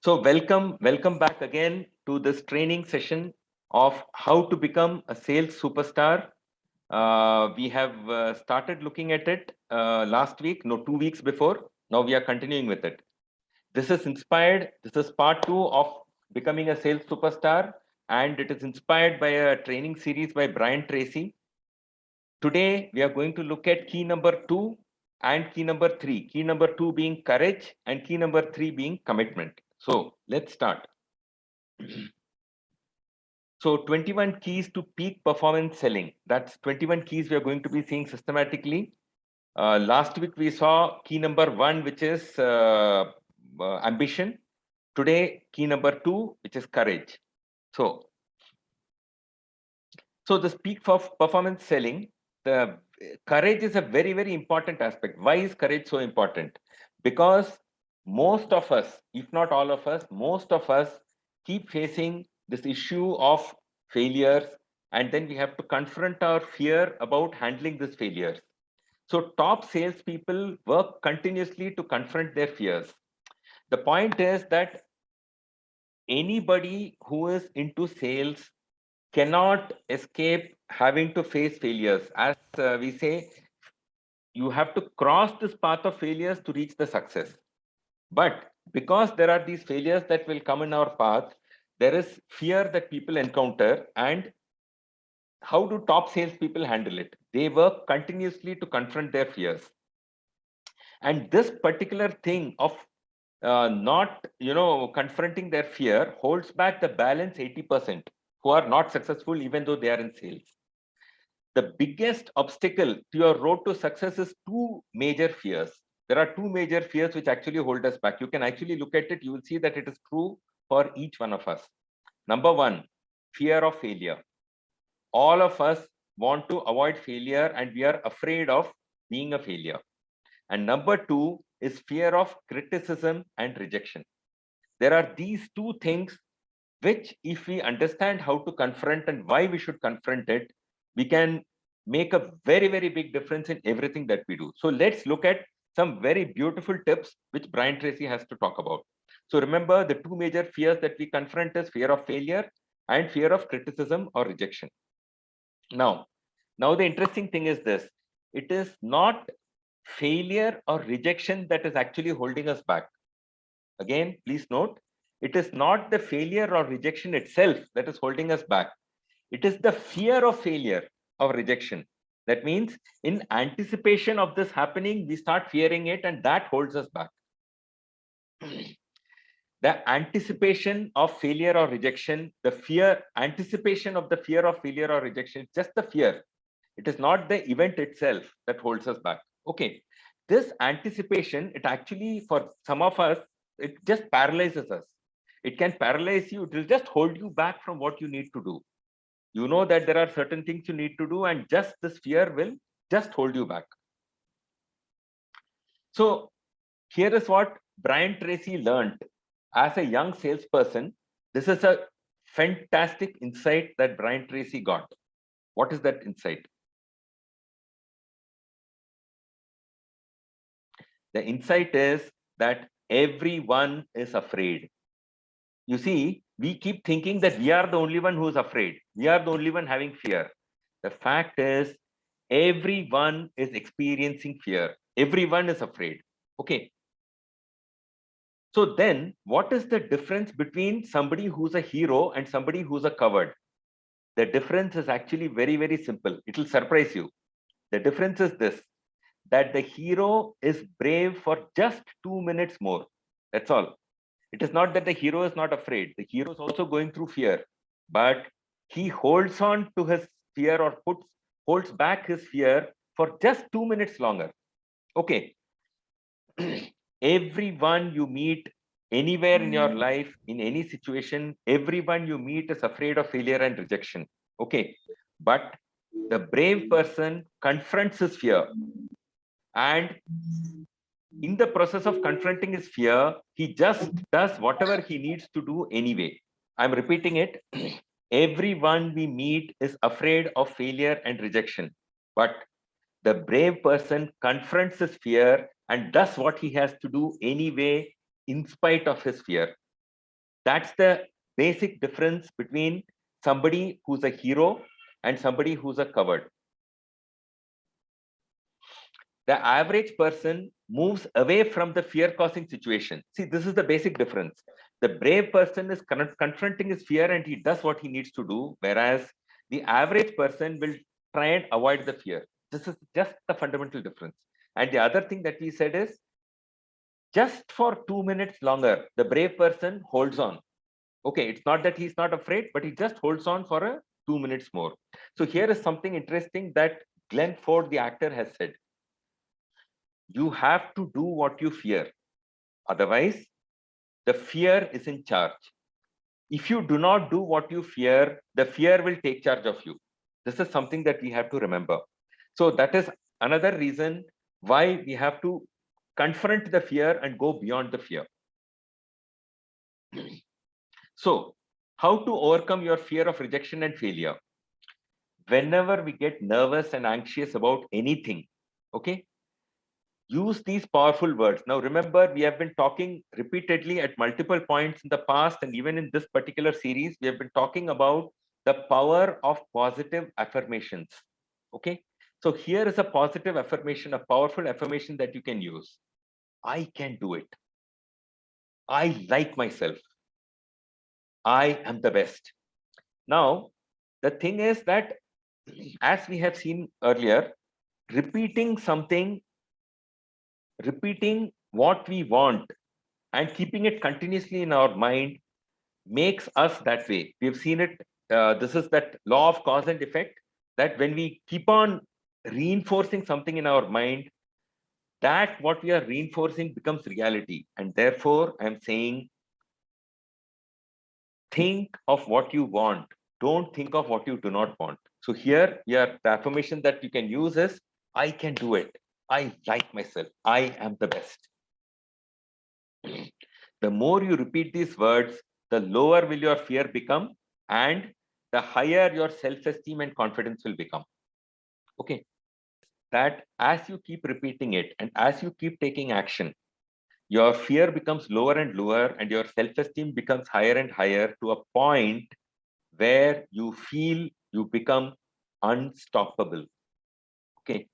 So welcome back again to this training session of how to become a sales superstar. We have started looking at it last week, no, 2 weeks before. Now we are continuing with it. This is inspired. This is part 2 of becoming a sales superstar, and it is inspired by a training series by Brian Tracy. Today we are going to look at key number 2 and key number 3. Key number 2 being courage, and key number 3 being commitment. So let's start. So 21 keys to peak performance selling. That's 21 keys we are going to be seeing systematically. Last week we saw key number 1, which is ambition. Today, key number 2, which is courage. So this peak of performance selling, the courage is a very, very important aspect. Why is courage so important? Because most of us, if not all of us, most of us keep facing this issue of failures, and then we have to confront our fear about handling these failures. So top salespeople work continuously to confront their fears. The point is that anybody who is into sales cannot escape having to face failures. As we say, you have to cross this path of failures to reach the success. But because there are these failures that will come in our path, there is fear that people encounter. And how do top salespeople handle it? They work continuously to confront their fears. And this particular thing of not confronting their fear holds back the balance 80% who are not successful even though they are in sales. The biggest obstacle to your road to success is two major fears. There are two major fears which actually hold us back. You can actually look at it, you will see that it is true for each one of us. Number one, fear of failure. All of us want to avoid failure and we are afraid of being a failure. And number two is fear of criticism and rejection. There are these two things which, if we understand how to confront and why we should confront it, we can make a very, very big difference in everything that we do. So let's look at some very beautiful tips which Brian Tracy has to talk about. So remember, the two major fears that we confront is fear of failure and fear of criticism or rejection. Now the interesting thing is this: it is not failure or rejection that is actually holding us back. Again, please note, it is not the failure or rejection itself that is holding us back. It is the fear of failure or rejection. That means in anticipation of this happening, we start fearing it, and that holds us back. The anticipation of failure or rejection, the fear, anticipation of the fear of failure or rejection, just the fear. It is not the event itself that holds us back. Okay. This anticipation, it actually, for some of us, it just paralyzes us. It can paralyze you. It will just hold you back from what you need to do. You know that there are certain things you need to do, and just this fear will just hold you back. So here is what Brian Tracy learned as a young salesperson. This is a fantastic insight that Brian Tracy got. What is that insight? The insight is that everyone is afraid. You see, we keep thinking that we are the only one who is afraid. We are the only one having fear. The fact is, everyone is experiencing fear. Everyone is afraid. Okay. So then, what is the difference between somebody who's a hero and somebody who's a coward? The difference is actually very, very simple. It will surprise you. The difference is this: that the hero is brave for just 2 minutes more. That's all. It is not that the hero is not afraid. The hero is also going through fear, but he holds on to his fear or holds back his fear for just 2 minutes longer. Okay. Everyone you meet anywhere in your life, in any situation, everyone you meet is afraid of failure and rejection. Okay. But the brave person confronts his fear, and in the process of confronting his fear, he just does whatever he needs to do anyway. I'm repeating it. Everyone we meet is afraid of failure and rejection, but the brave person confronts his fear and does what he has to do anyway, in spite of his fear. That's the basic difference between somebody who's a hero and somebody who's a coward. The average person moves away from the fear-causing situation. See, this is the basic difference. The brave person is confronting his fear and he does what he needs to do, whereas the average person will try and avoid the fear. This is just the fundamental difference. And the other thing that we said is, just for 2 minutes longer, the brave person holds on. Okay, it's not that he's not afraid, but he just holds on for a 2 minutes more. So here is something interesting that Glenn Ford, the actor, has said. You have to do what you fear. Otherwise, the fear is in charge. If you do not do what you fear, the fear will take charge of you. This is something that we have to remember. So that is another reason why we have to confront the fear and go beyond the fear. So, how to overcome your fear of rejection and failure? Whenever we get nervous and anxious about anything, okay, use these powerful words. Now, remember, we have been talking repeatedly at multiple points in the past, and even in this particular series, we have been talking about the power of positive affirmations. Okay, so here is a positive affirmation, a powerful affirmation that you can use. I can do it. I like myself. I am the best. Now, the thing is that, as we have seen earlier, repeating something, repeating what we want and keeping it continuously in our mind makes us that way. We've seen it. This is that law of cause and effect, that when we keep on reinforcing something in our mind, that what we are reinforcing becomes reality. And therefore, I'm saying, think of what you want. Don't think of what you do not want. So here, the affirmation that you can use is, I can do it. I like myself. I am the best. The more you repeat these words, the lower will your fear become, and the higher your self-esteem and confidence will become. Okay. That as you keep repeating it and as you keep taking action, your fear becomes lower and lower, and your self-esteem becomes higher and higher, to a point where you feel you become unstoppable. Okay.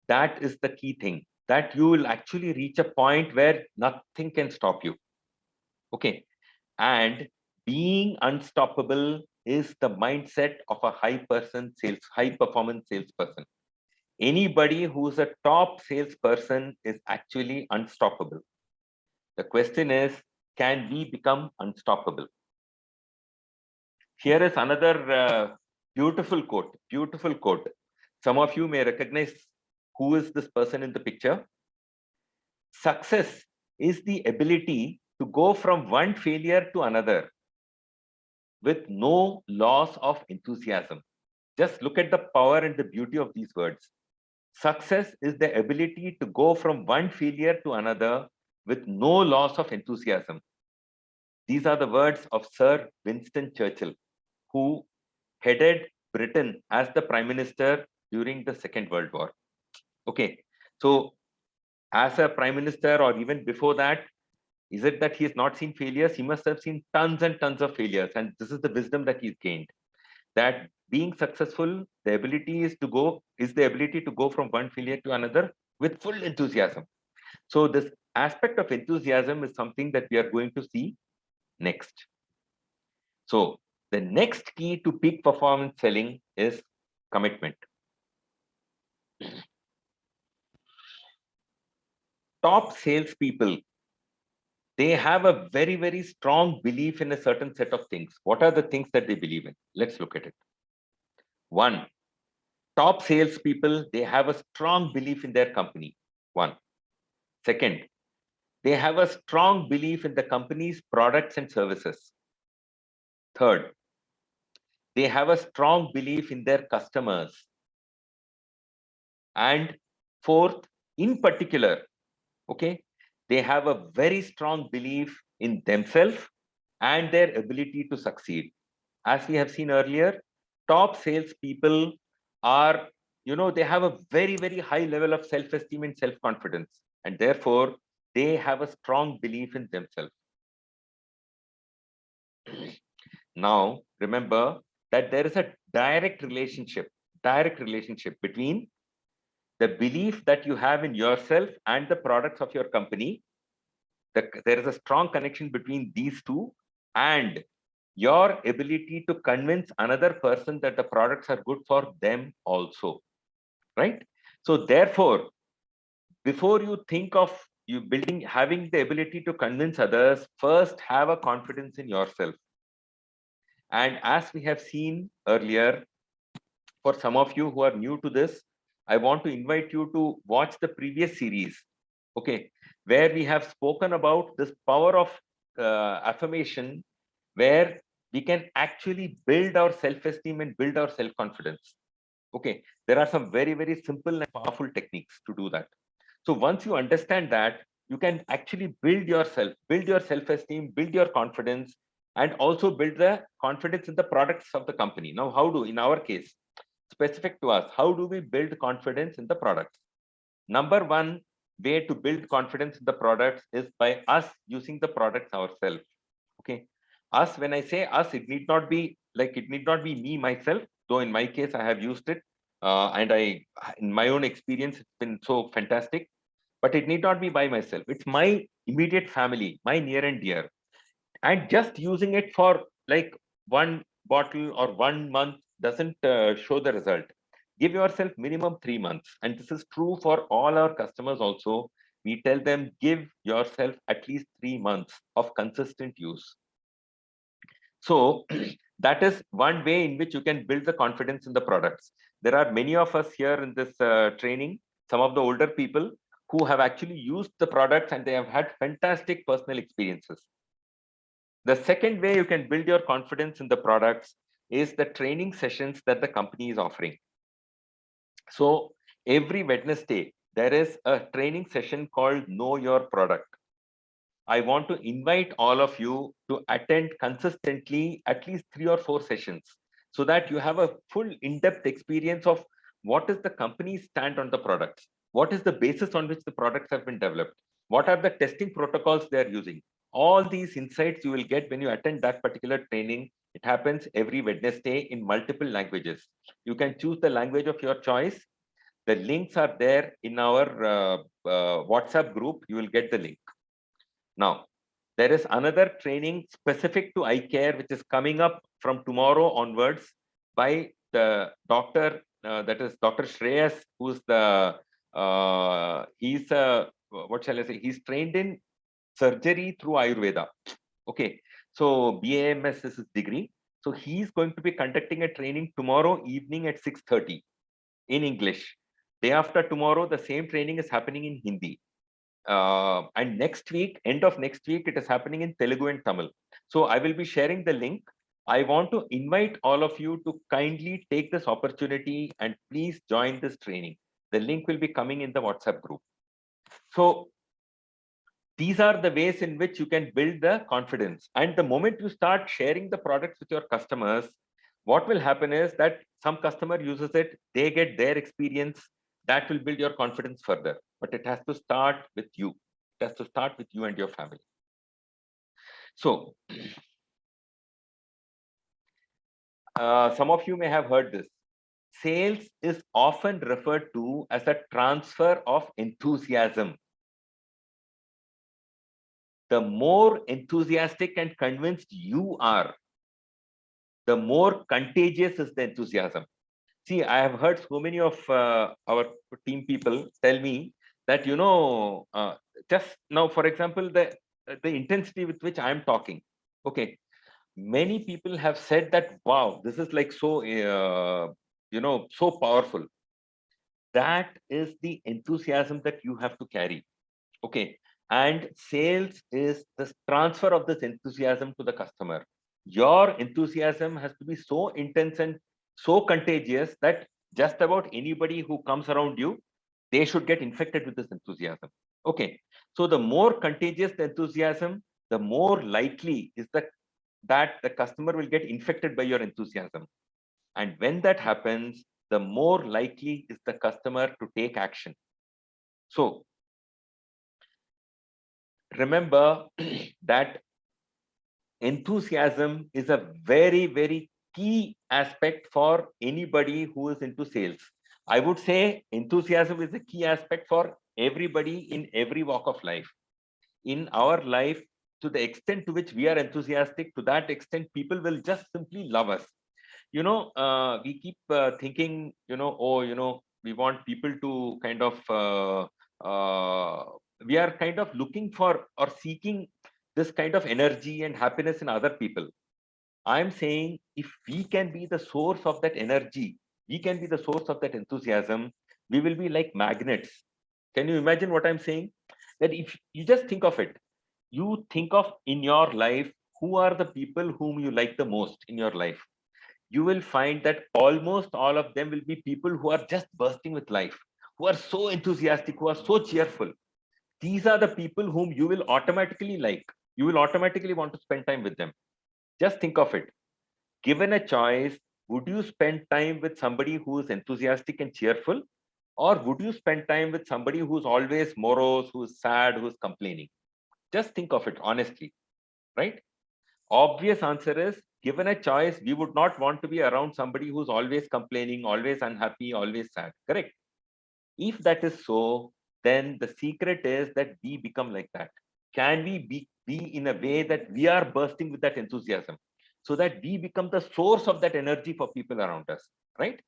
That is the key thing, that you will actually reach a point where nothing can stop you. Okay. And being unstoppable is the mindset of a high performance salesperson. Anybody who's a top salesperson is actually unstoppable. The question is, can we become unstoppable? Here is another beautiful quote. Beautiful quote. Some of you may recognize who is this person in the picture. Success is the ability to go from one failure to another with no loss of enthusiasm. Just look at the power and the beauty of these words. Success is the ability to go from one failure to another with no loss of enthusiasm. These are the words of Sir Winston Churchill, who headed Britain as the Prime Minister during the Second World War. Okay, so as a Prime Minister, or even before that, is it that he has not seen failures? He must have seen tons and tons of failures, and this is the wisdom that he's gained. That being successful, the ability is the ability to go from one failure to another with full enthusiasm. So this aspect of enthusiasm is something that we are going to see next. So the next key to peak performance selling is commitment. Top salespeople, they have a very, very strong belief in a certain set of things. What are the things that they believe in? Let's look at it. One, top salespeople, they have a strong belief in their company. One. Second, they have a strong belief in the company's products and services. Third, they have a strong belief in their customers. And fourth, in particular, okay, they have a very strong belief in themselves and their ability to succeed. As we have seen earlier, top salespeople are, they have a very, very high level of self-esteem and self-confidence, and therefore they have a strong belief in themselves. Now, remember that there is a direct relationship between the belief that you have in yourself and the products of your company. There is a strong connection between these two and your ability to convince another person that the products are good for them also, right? So therefore, before you think of having the ability to convince others, first have a confidence in yourself. And as we have seen earlier, for some of you who are new to this, I want to invite you to watch the previous series, okay, where we have spoken about this power of affirmation, where we can actually build our self-esteem and build our self-confidence. Okay, there are some very, very simple and powerful techniques to do that. So once you understand that, you can actually build your self-esteem, build your confidence, and also build the confidence in the products of the company. Now, how do, in our case, specific to us, how do we build confidence in the products? Number one way to build confidence in the products is by us using the products ourselves. Okay, us, when I say us, it need not be me myself, though in my case I have used it, and in my own experience, it's been so fantastic. But it need not be by myself. It's my immediate family, my near and dear, and just using it for like one bottle or 1 month doesn't show the result. Give yourself minimum 3 months, and this is true for all our customers also. We tell them, give yourself at least 3 months of consistent use. So that is one way in which you can build the confidence in the products. There are many of us here in this training, some of the older people who have actually used the products and they have had fantastic personal experiences. The second way you can build your confidence in the products is the training sessions that the company is offering. So every Wednesday, there is a training session called Know Your Product. I want to invite all of you to attend consistently at least 3 or 4 sessions so that you have a full in-depth experience of what is the company's stand on the products, what is the basis on which the products have been developed, what are the testing protocols they are using. All these insights you will get when you attend that particular training. It happens every Wednesday in multiple languages. You can choose the language of your choice. The links are there in our WhatsApp group. You will get the link. Now, there is another training specific to eye care, which is coming up from tomorrow onwards by the doctor, that is Dr. Shreyas, who's he's what shall I say? He's trained in surgery through Ayurveda. Okay, so BAMS is his degree. So he's going to be conducting a training tomorrow evening at 6:30 in English. Day after tomorrow, the same training is happening in Hindi. And next week, end of next week, it is happening in Telugu and Tamil. So I will be sharing the link. I want to invite all of you to kindly take this opportunity and please join this training. The link will be coming in the WhatsApp group. So these are the ways in which you can build the confidence. And the moment you start sharing the products with your customers, what will happen is that some customer uses it, they get their experience, that will build your confidence further. But it has to start with you. It has to start with you and your family. So some of you may have heard this. Sales is often referred to as a transfer of enthusiasm. The more enthusiastic and convinced you are, the more contagious is the enthusiasm. See, I have heard so many of our team people tell me that, just now, for example, the intensity with which I'm talking. Okay. Many people have said that, wow, this is like so, so powerful. That is the enthusiasm that you have to carry. Okay. And sales is the transfer of this enthusiasm to the customer. Your enthusiasm has to be so intense and so contagious that just about anybody who comes around you, they should get infected with this enthusiasm. Okay. So the more contagious the enthusiasm, the more likely is that the customer will get infected by your enthusiasm. And when that happens, the more likely is the customer to take action. So remember that enthusiasm is a very, very key aspect for anybody who is into sales. I would say enthusiasm is a key aspect for everybody in every walk of life. In our life, to the extent to which we are enthusiastic, to that extent, people will just simply love us. We keep thinking, oh, we want people to kind of, we are kind of looking for or seeking this kind of energy and happiness in other people. I'm saying if we can be the source of that energy, we can be the source of that enthusiasm, we will be like magnets. Can you imagine what I'm saying? That if you just think of it, you think of in your life, who are the people whom you like the most in your life? You will find that almost all of them will be people who are just bursting with life, who are so enthusiastic, who are so cheerful. These are the people whom you will automatically like. You will automatically want to spend time with them. Just think of it. Given a choice, would you spend time with somebody who is enthusiastic and cheerful? Or would you spend time with somebody who's always morose, who's sad, who's complaining? Just think of it honestly, right? Obvious answer is, given a choice, we would not want to be around somebody who's always complaining, always unhappy, always sad. Correct? If that is so, then the secret is that we become like that. Can we be in a way that we are bursting with that enthusiasm so that we become the source of that energy for people around us, right?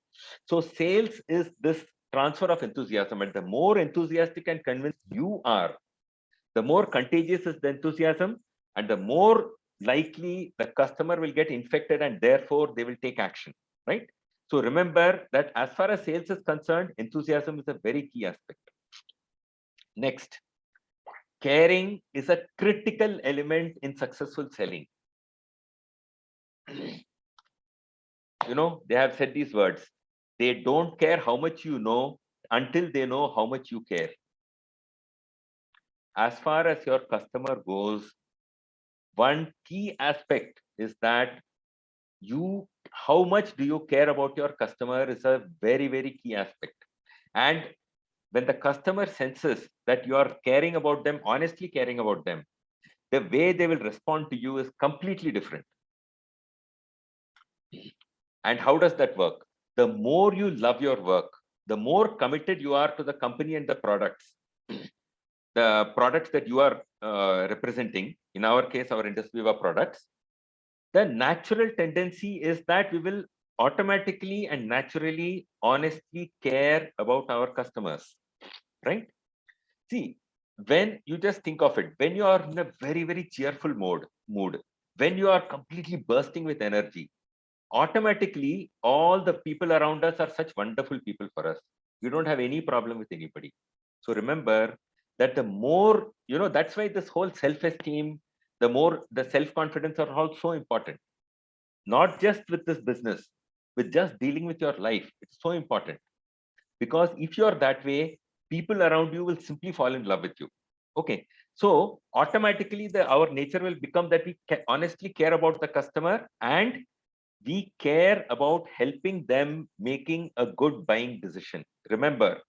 So sales is this transfer of enthusiasm, and the more enthusiastic and convinced you are, the more contagious is the enthusiasm, and the more likely the customer will get infected, and therefore they will take action, right? So remember that as far as sales is concerned, enthusiasm is a very key aspect. Next, caring is a critical element in successful selling. They have said these words. They don't care how much you know until they know how much you care. As far as your customer goes, one key aspect is that how much do you care about your customer is a very, very key aspect. And when the customer senses that you are caring about them, honestly caring about them, the way they will respond to you is completely different. And how does that work? The more you love your work, the more committed you are to the company and the products that you are representing. In our case, our Indus Viva products, the natural tendency is that we will automatically and naturally, honestly care about our customers, right? See, when you just think of it, when you are in a very, very cheerful mood, when you are completely bursting with energy, automatically all the people around us are such wonderful people for us. We don't have any problem with anybody. So remember that the more, that's why this whole self-esteem, the self-confidence are all so important. Not just with this business, with just dealing with your life. It's so important. Because if you're that way, people around you will simply fall in love with you. Okay. So automatically our nature will become that we honestly care about the customer, and we care about helping them making a good buying decision. Remember,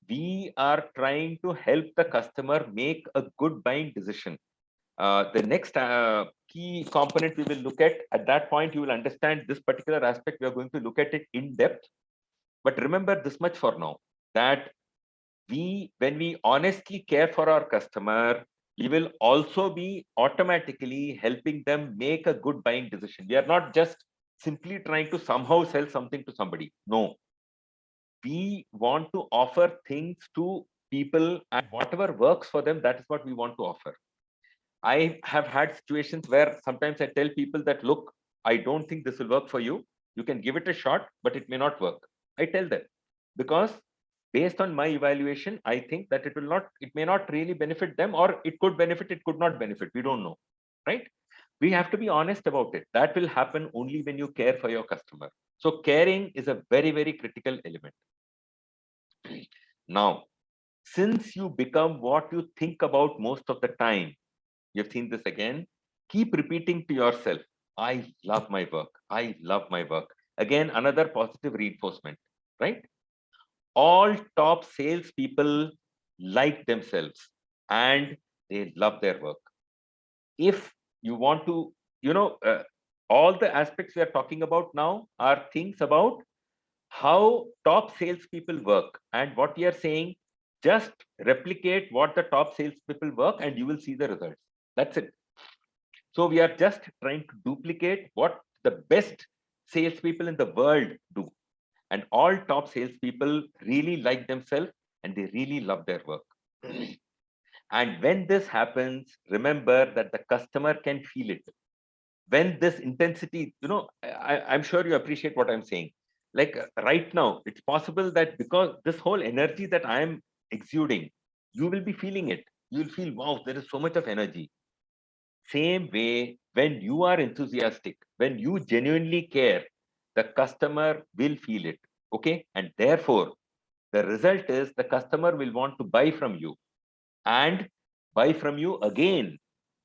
we are trying to help the customer make a good buying decision. The next key component we will look at that point, you will understand this particular aspect. We are going to look at it in depth. But remember this much for now, that when we honestly care for our customer, we will also be automatically helping them make a good buying decision. We are not just simply trying to somehow sell something to somebody. No, we want to offer things to people, and whatever works for them, that is what we want to offer. I have had situations where sometimes I tell people that, look, I don't think this will work for you. You can give it a shot, but it may not work. I tell them, because based on my evaluation, I think that it may not really benefit them, or it could benefit, it could not benefit. We don't know, right? We have to be honest about it. That will happen only when you care for your customer. So caring is a very, very critical element. Now, since you become what you think about most of the time, you've seen this again, keep repeating to yourself, I love my work. I love my work. Again, another positive reinforcement, right? All top salespeople like themselves and they love their work. If you want to all the aspects we are talking about now are things about how top salespeople work. And what we are saying, just replicate what the top salespeople work and you will see the results. That's it. So we are just trying to duplicate what the best salespeople in the world do. And all top salespeople really like themselves and they really love their work. And when this happens, remember that the customer can feel it. When this intensity, I'm sure you appreciate what I'm saying. Like right now, it's possible that because this whole energy that I am exuding, you will be feeling it. You will feel, wow, there is so much of energy. Same way, when you are enthusiastic, when you genuinely care, the customer will feel it. Okay. And therefore, the result is the customer will want to buy from you and buy from you again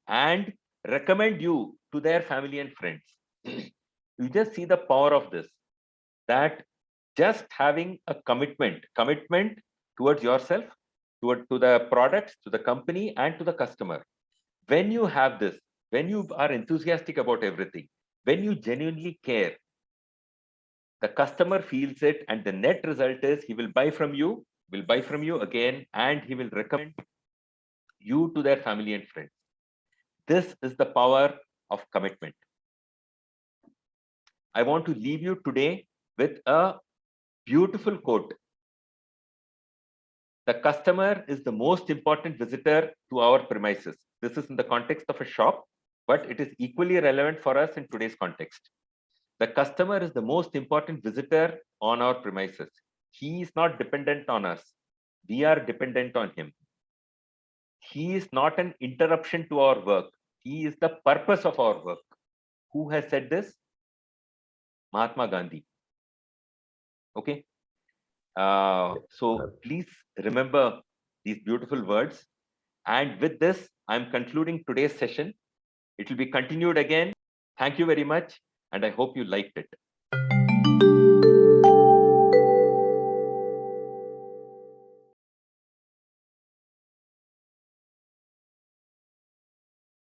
and recommend you to their family and friends. You just see the power of this, that just having a commitment towards yourself, to the products, to the company, and to the customer. When you have this, when you are enthusiastic about everything, when you genuinely care, the customer feels it, and the net result is he will buy from you, again, and he will recommend you to their family and friends. This is the power of commitment. I want to leave you today with a beautiful quote. The customer is the most important visitor to our premises. This is in the context of a shop, but it is equally relevant for us in today's context. The customer is the most important visitor on our premises. He is not dependent on us. We are dependent on him. He is not an interruption to our work. He is the purpose of our work. Who has said this? Mahatma Gandhi. Okay. So please remember these beautiful words. And with this, I'm concluding today's session. It will be continued again. Thank you very much. And I hope you liked it.